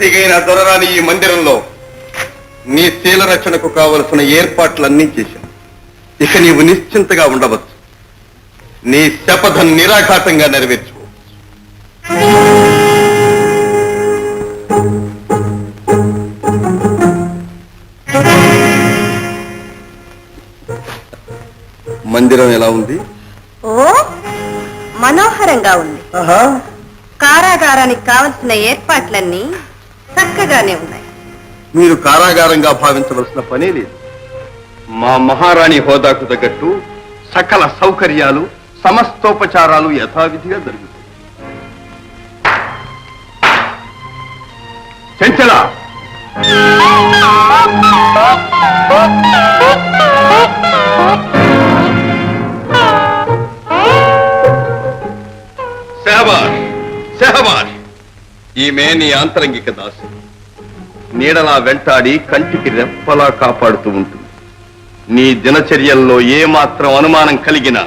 తీగైన దొరరాని ఈ మందిరంలో నీ శీల రక్షణకు కావలసిన ఏర్పాట్లన్నీ చేశాను. ఇక నీవు నిశ్చింతగా ఉండవచ్చు. నీ శపథం నిరాఘాతంగా నెరవేర్చు. మందిరం ఎలా ఉంది? ఓ మనోహరంగా ఉంది. కారాగారానికి కావలసిన ఏర్పాట్లన్నీ చక్కగానే ఉన్నాయి. మీరు కారాగారంగా భావించవలసిన పనే లేదు. మా మహారాణి హోదాకు తగ్గట్టు సకల సౌకర్యాలు సమస్తోపచారాలు యథావిధిగా జరుగుతాయి. చెంచల సెహబాజ్, సెహబాజ్, ఈమె నీ ఆంతరంగిక దాసి. నీడలా వెంటాడి కంటికి రెప్పలా కాపాడుతూ ఉంటుంది. నీ దినచర్యల్లో ఏమాత్రం అనుమానం కలిగినా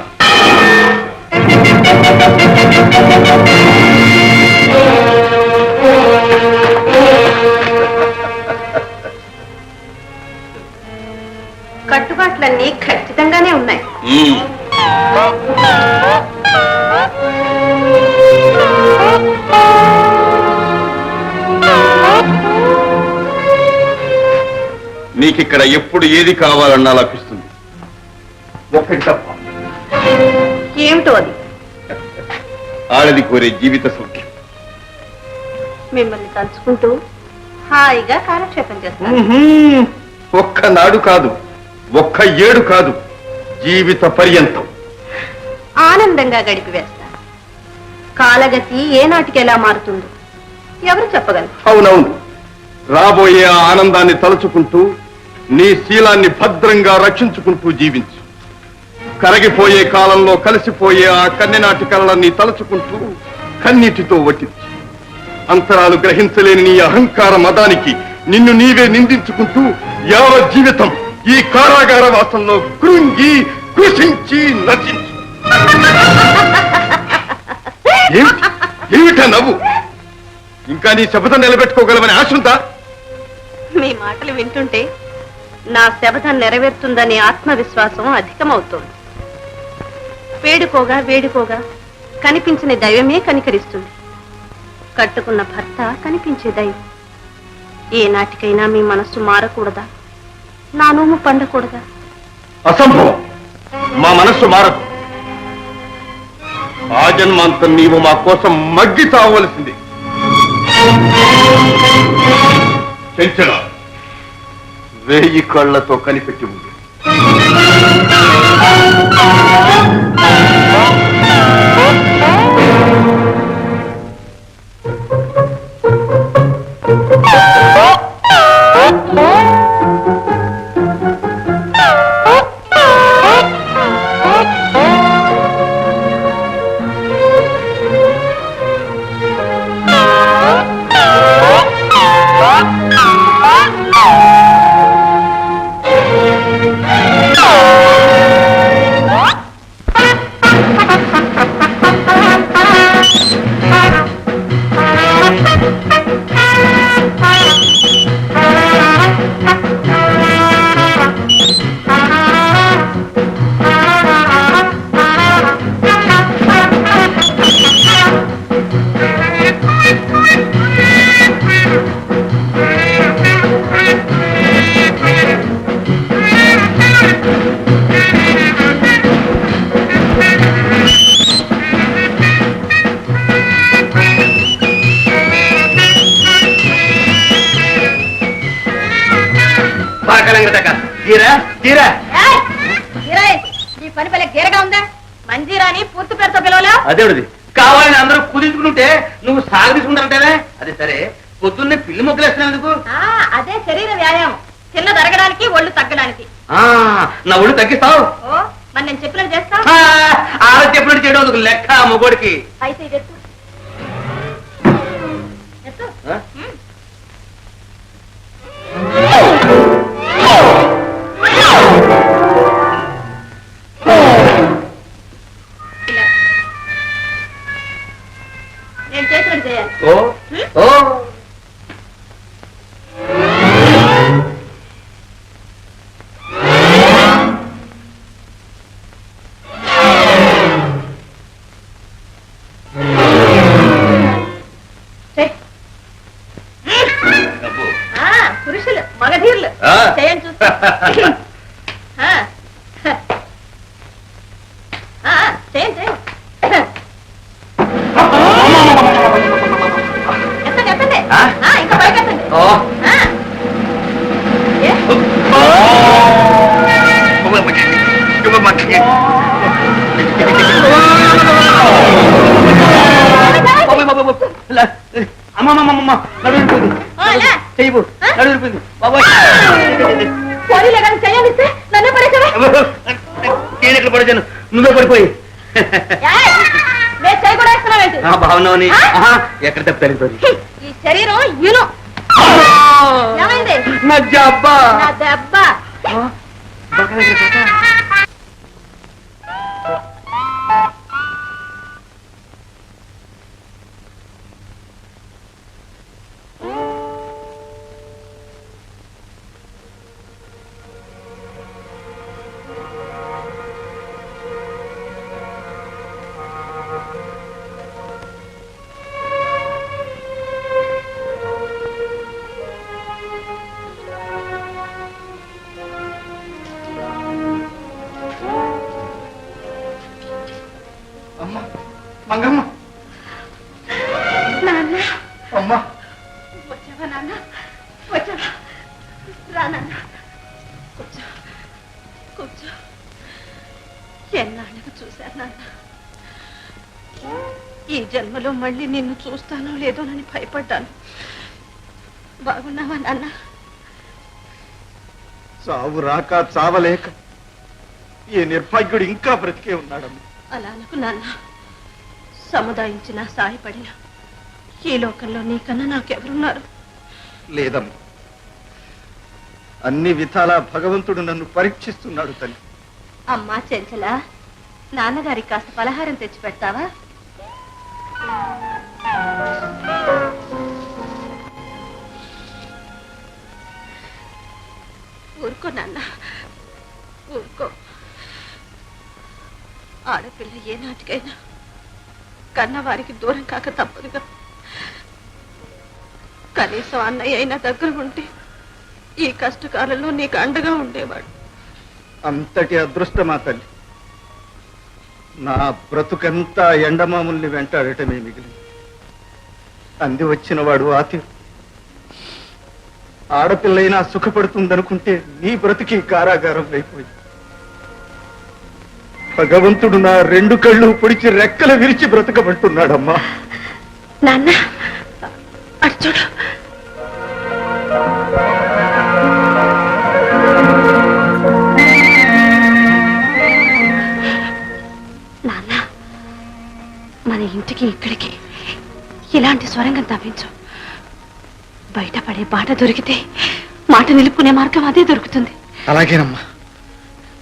కట్టుబాట్లన్నీ ఖచ్చితంగానే ఉన్నాయి. నీకిక్కడ ఎప్పుడు ఏది కావాలన్నా లభిస్తుంది. ఒక్కటి తప్ప. ఏమిటో అది? ఆడది కోరే జీవిత సౌఖ్యం. మిమ్మల్ని తలుచుకుంటూ హాయిగా కాలక్షేపం చేస్తాను. ఒక్కనాడు కాదు, ఒక్క ఏడు కాదు, జీవిత పర్యంతం ఆనందంగా గడిపి వేస్తాను. కాలగతి ఏనాటికి ఎలా మారుతుందో ఎవరు చెప్పగలరు? అవునవును. రాబోయే ఆ ఆనందాన్ని తలుచుకుంటూ నీ శీలాన్ని భద్రంగా రక్షించుకుంటూ జీవించు. కరగిపోయే కాలంలో కలిసిపోయే ఆ కన్నెనాటి కలలన్నీ తలుచుకుంటూ కన్నీటితో వటించు. అంతరాలు గ్రహించలేని నీ అహంకార మదానికి నిన్ను నీవే నిందించుకుంటూ యావత్ జీవితం ఈ కారాగార వాసంలో కృంగి కృషించి నశించు. ఏమిటా నవ్వు? ఇంకా నీ శపథం నిలబెట్టుకోగలవని ఆశ ఉందా? మీ మాటలు వింటుంటే నా శపథం నెరవేరుతుందనే ఆత్మవిశ్వాసం అధికమవుతోంది. వేడుకోగా వేడుకోగా కనిపించిన దైవమే కనికరిస్తుంది. కట్టుకున్న భర్త కనిపించే దైవం. ఏ నాటికైనా మీ మనస్సు మారకూడదా? నా నోము పండకూడదా? అసంభవం. మా మనస్సు మారదు. ఆ జన్మాంతం నీవు మా కోసం మగ్గి తావలసింది. చెంచల, 1000 కళ్ళతో కనిపెట్టి ఉంది. అదేవిది కావాలని అందరూ కుదించుకుంటే నువ్వు సాగు తీసుకుంటారంటేనే. అది సరే, పొద్దున్నే పిల్లి మొక్కలేస్తున్నందుకు? అదే శరీర వ్యాయామం. చిన్న తరగడానికి ఒళ్ళు తగ్గడానికి. నా ఒళ్ళు తగ్గిస్తావు? మరి నేను చెప్పినట్టు చేస్తా. ఆడ చెప్పినట్టు చేయడం అందుకు లెక్క మొగోడికి. అయితే నేను చేసినట్టు చేయాలి. చేయండి ఎత్తండి ఎత్తండి ఇంకా పైకి ఎత్తండి చెయ్యి నడురిపోయింది బాబాయ్ పోనీలే కానీ చెయ్యనిస్తే నన్నే పడేసావా నేను ఎక్కడ పడేసాను నువ్వే పడిపోయి నేను చెయ్యి కూడా వేస్తున్నావేంటి భావనని ఎక్కడ తప్పిపోయింది ఈ శరీరం యూను ఏమైంది నా జబ్బా నా దెబ్బ మంగమ్మ నాన్న అమ్మా వచ్చావా నాన్న వచ్చావా రా నాన్న కూర్చో కూర్చో ఎన్నాళ్ళకు చూశాను నాన్న ఈ జన్మలో మళ్ళీ నిన్ను చూస్తానో లేదోనని భయపడ్డాను బాగున్నావా నాన్న చావు రాక చావలేక ఈ నిర్భాగ్యుడు ఇంకా బ్రతికే ఉన్నాడమ్మా అలా అనుకు నాన్న సముదాయించిన సాయపడిన ఈ లోకంలో నీకన్నా నాకెవరున్నారు లేదమ్మా అన్ని విధాలా భగవంతుడు నన్ను పరీక్షిస్తున్నాడు తల్లి అమ్మా చెంచల నాన్నగారికి కాస్త పలహారం తెచ్చి పెడతావా ఊరుకో నాన్న ఊరుకో ఆడపిల్ల ఏ నాటికైనా కన్నవారికి దూరం కాక తప్పదుగా కనీసం అన్నయ్య అయినా దగ్గర ఉంటే ఈ కష్టకాలంలో నీకు అండగా ఉండేవాడు అంతటి అదృష్టమా తల్లి నా బ్రతుకంతా ఎండమాముల్ని వెంటాడటమే మిగిలి అంది వచ్చిన వాడు ఆతి ఆడపిల్లైనా సుఖపడుతుందనుకుంటే నీ బ్రతికి కారాగారం అయిపోయింది భగవంతుడు నా రెండు కళ్ళు పొడిచి రెక్కలు విరిచి బ్రతకమంటున్నాడమ్మా నాన్న అటు చూడు నాన్న మన ఇంటికి ఇక్కడికి ఇలాంటి స్వరంగం తవ్వించు బయటపడే బాట దొరికితే మాట నిలుపుకునే మార్గం అదే దొరుకుతుంది అలాగేనమ్మా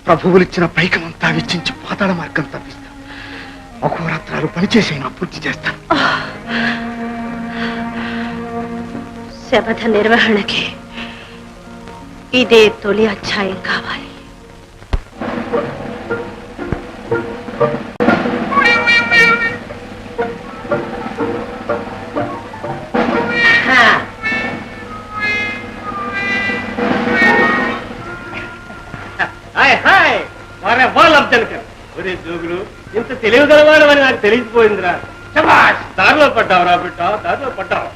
ప్రభువులిచ్చిన పైకమంతా వెచ్చించి పాతాళ మార్గం తప్పిస్తా అహోరాత్రాలు పనిచేసైనా పూర్తి చేస్తాను శపథ నిర్వహణకి ఇదే తొలి అధ్యాయం కావాలి జోగులు ఇంత తెలివిగలవాడు అని నాకు తెలిసిపోయిందిరా దారిలో పడ్డావురా బిడ్డ దారిలో పడ్డావు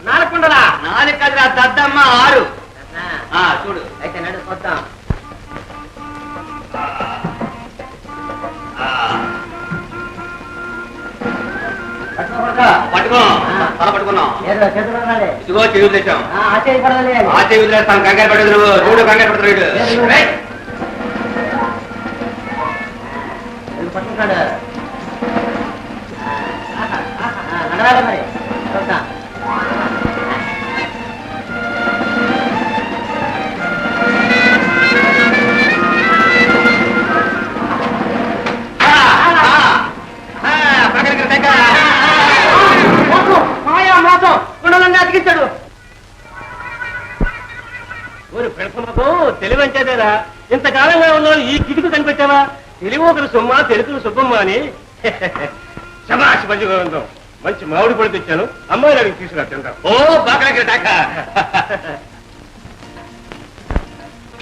నాలుగుండలా నాలుగు కదరా దద్దమ్మ 6 చూడు అయితే నడు కొద్దాం పట్టుకో తల పట్టుకున్నాం ఇదిగో చెవి తెచ్చాం ఆ చెవి వదిలేస్తాం కంగారు పడదు నువ్వు చూడు కంగారు పడుతున్నాడు పట్టుకుంటాడు నడవాలి మరి అతికించాడు ఊరు పెడసమ్మకు తెలివంచేదేరా ఇంతకాలంగా ఉన్న ఈ కిటికీ కనిపెట్టావా తెలివి ఒకరు సొమ్మ తెలుగులు సుబ్బమ్మ అని శబాష్ మంచి మామిడి పడి తెచ్చాను అమ్మాయి అడిగి తీసుకురా తింటాం ఓ బాగా